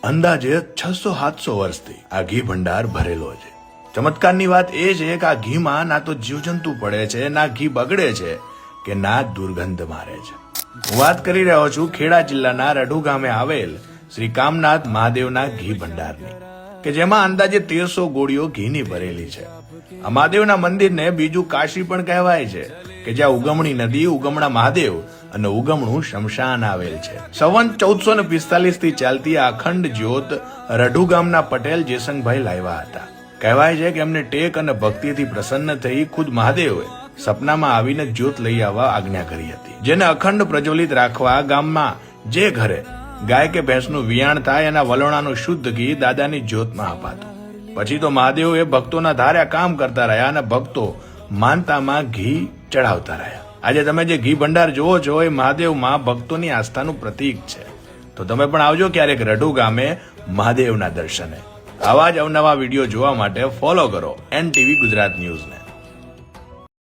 અંદાજે 600-700 વર્ષથી આ ઘી ભંડાર ભરેલો છે. ચમત્કારની વાત એ છે કે આ ઘીમાં ના તો જીવજંતુ પડે છે, ના ઘી બગડે છે કે ના દુર્ગંધ મારે છે. હું વાત કરી રહ્યો છું ખેડા જિલ્લાના રઢુ ગામે આવેલ શ્રી કામનાથ મહાદેવના ઘી ભંડારની, કે જેમાં અંદાજે 1300 ગોળીઓ ઘીની ભરેલી છે. આ મહાદેવના મંદિરને બીજું કાશી પણ કહેવાય છે, કે જ્યાં ઉગમણી નદી, ઉગમણા મહાદેવ અને ઉગમણું શમશાન આવેલ છે. સંવત 1445 થી ચાલતી આ અખંડ જ્યોત રઢુ ગામના પટેલ જેસંગભાઈ લાવ્યા હતા. કહેવાય છે કે એમને ટેક અને ભક્તિથી પ્રસન્ન થઈ ખુદ મહાદેવે સપનામાં આવીને જ્યોત લઈ આવવા આજ્ઞા કરી હતી, જેને અખંડ પ્રજ્વલિત રાખવા ગામમાં જે ઘરે ગાય કે ભેંસનું વિયાણ થાય એના વલોણાનું શુદ્ધ ઘી દાદાની જ્યોતમાં અપાતું. પછી તો મહાદેવ એ ભક્તોના ધાર્યા કામ કરતા રહ્યા અને ભક્તો માનતામાં ઘી ચડાવતા રહ્યા. આજે તમે જે ઘી ભંડાર જોવો છો એ મહાદેવમાં ભક્તોની આસ્થાનું પ્રતીક છે. તો તમે પણ આવજો ક્યારેક રઢુ ગામે મહાદેવના દર્શને. આવા જ અવનવા વિડીયો જોવા માટે ફોલો કરો NTV ગુજરાત ન્યૂઝને.